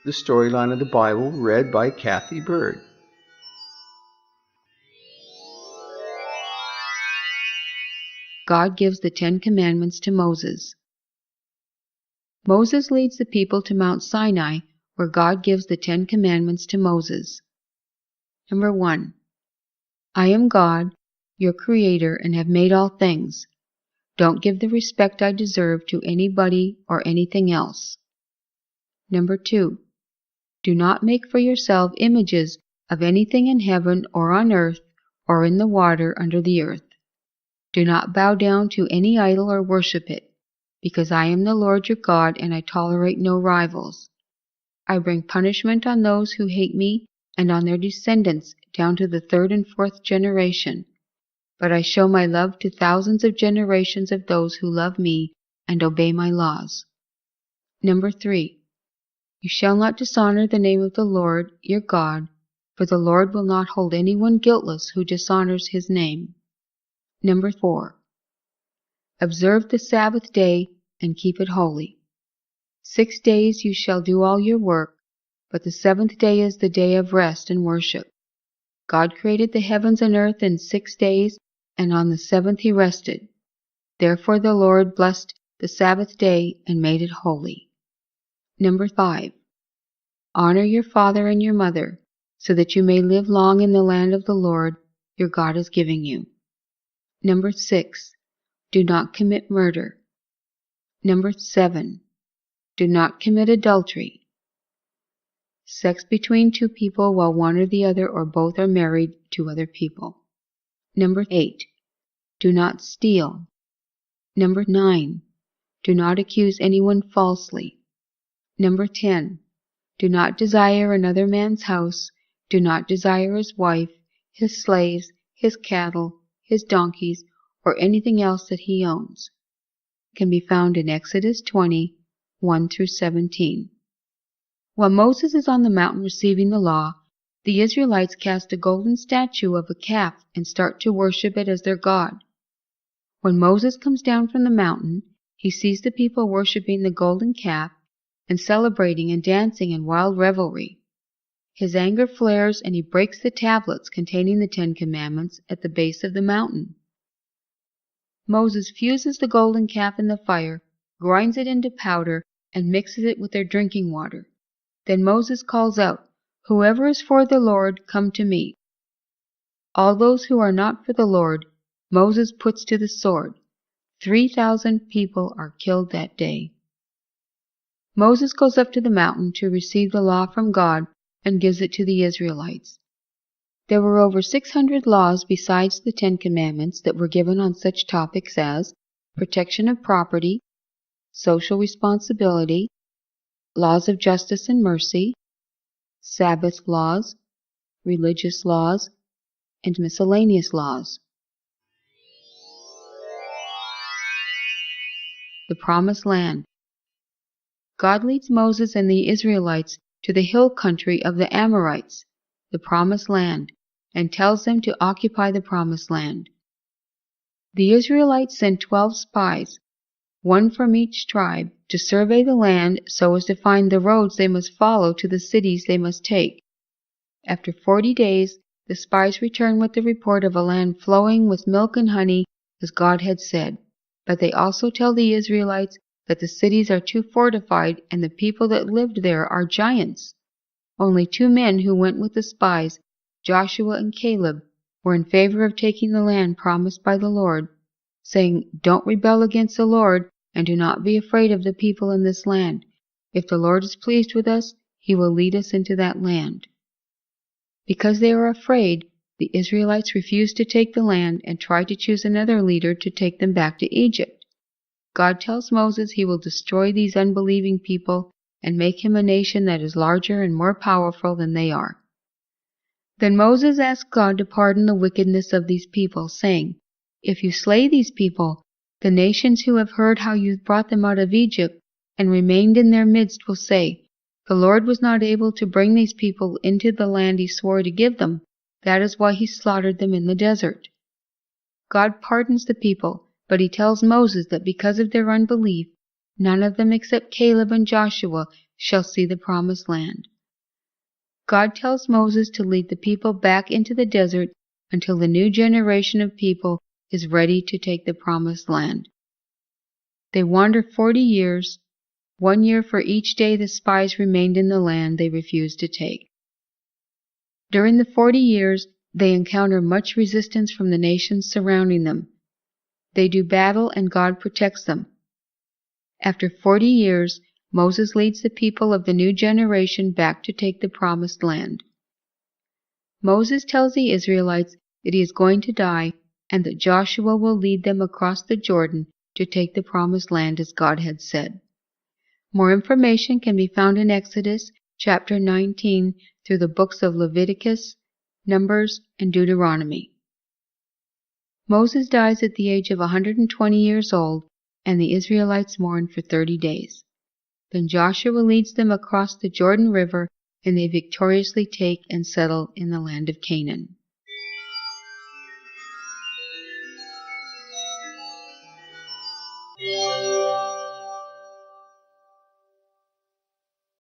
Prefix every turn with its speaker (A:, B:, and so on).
A: The Storyline of the Bible, read by Kathy Bird.
B: God gives the 10 Commandments to Moses. Moses leads the people to Mount Sinai, where God gives the 10 Commandments to Moses. Number 1. I am God, your Creator, and have made all things. Don't give the respect I deserve to anybody or anything else. Number 2. Do not make for yourself images of anything in heaven or on earth or in the water under the earth. Do not bow down to any idol or worship it, because I am the Lord your God and I tolerate no rivals. I bring punishment on those who hate me and on their descendants down to the 3rd and 4th generation. But I show my love to thousands of generations of those who love me and obey my laws. Number 3. You shall not dishonor the name of the Lord your God, for the Lord will not hold anyone guiltless who dishonors his name. Number 4. Observe the Sabbath day and keep it holy. 6 days you shall do all your work, but the 7th day is the day of rest and worship. God created the heavens and earth in 6 days, and on the 7th he rested. Therefore the Lord blessed the Sabbath day and made it holy. Number 5. Honor your father and your mother, so that you may live long in the land of the Lord your God is giving you. Number 6. Do not commit murder. Number 7. Do not commit adultery. Sex between 2 people while one or the other or both are married to other people. Number 8. Do not steal. Number 9. Do not accuse anyone falsely. Number 10. Do not desire another man's house. Do not desire his wife, his slaves, his cattle, his donkeys, or anything else that he owns. It can be found in Exodus 20, 1-17. While Moses is on the mountain receiving the law, the Israelites cast a golden statue of a calf and start to worship it as their god. When Moses comes down from the mountain, he sees the people worshiping the golden calf and celebrating and dancing in wild revelry. His anger flares and he breaks the tablets containing the 10 Commandments at the base of the mountain. Moses fuses the golden calf in the fire, grinds it into powder, and mixes it with their drinking water. Then Moses calls out, "Whoever is for the Lord, come to me." All those who are not for the Lord, Moses puts to the sword. 3,000 people are killed that day. Moses goes up to the mountain to receive the law from God and gives it to the Israelites. There were over 600 laws besides the 10 Commandments that were given on such topics as protection of property, social responsibility, laws of justice and mercy, Sabbath laws, religious laws, and miscellaneous laws. The Promised Land. God leads Moses and the Israelites to the hill country of the Amorites, the Promised Land, and tells them to occupy the Promised Land. The Israelites sent 12 spies, one from each tribe, to survey the land so as to find the roads they must follow to the cities they must take. After 40 days, the spies return with the report of a land flowing with milk and honey, as God had said. But they also tell the Israelites that the cities are too fortified and the people that lived there are giants. Only 2 men who went with the spies, Joshua and Caleb, were in favor of taking the land promised by the Lord, saying, "Don't rebel against the Lord, and do not be afraid of the people in this land. If the Lord is pleased with us, he will lead us into that land." Because they are afraid, the Israelites refuse to take the land and try to choose another leader to take them back to Egypt. God tells Moses he will destroy these unbelieving people and make him a nation that is larger and more powerful than they are. Then Moses asked God to pardon the wickedness of these people, saying, "If you slay these people, the nations who have heard how you brought them out of Egypt and remained in their midst will say, 'The Lord was not able to bring these people into the land he swore to give them. That is why he slaughtered them in the desert.'" God pardons the people, but he tells Moses that because of their unbelief, None of them except Caleb and Joshua shall see the promised land. God tells Moses to lead the people back into the desert until the new generation of people is ready to take the promised land. They wander 40 years, 1 year for each day the spies remained in the land they refused to take. During the 40 years, they encounter much resistance from the nations surrounding them. They do battle and God protects them. After 40 years, Moses leads the people of the new generation back to take the promised land. Moses tells the Israelites that he is going to die and that Joshua will lead them across the Jordan to take the promised land as God had said. More information can be found in Exodus chapter 19 through the books of Leviticus, Numbers, and Deuteronomy. Moses dies at the age of 120 years old, and the Israelites mourn for 30 days. Then Joshua leads them across the Jordan River, and they victoriously take and settle in the land of Canaan.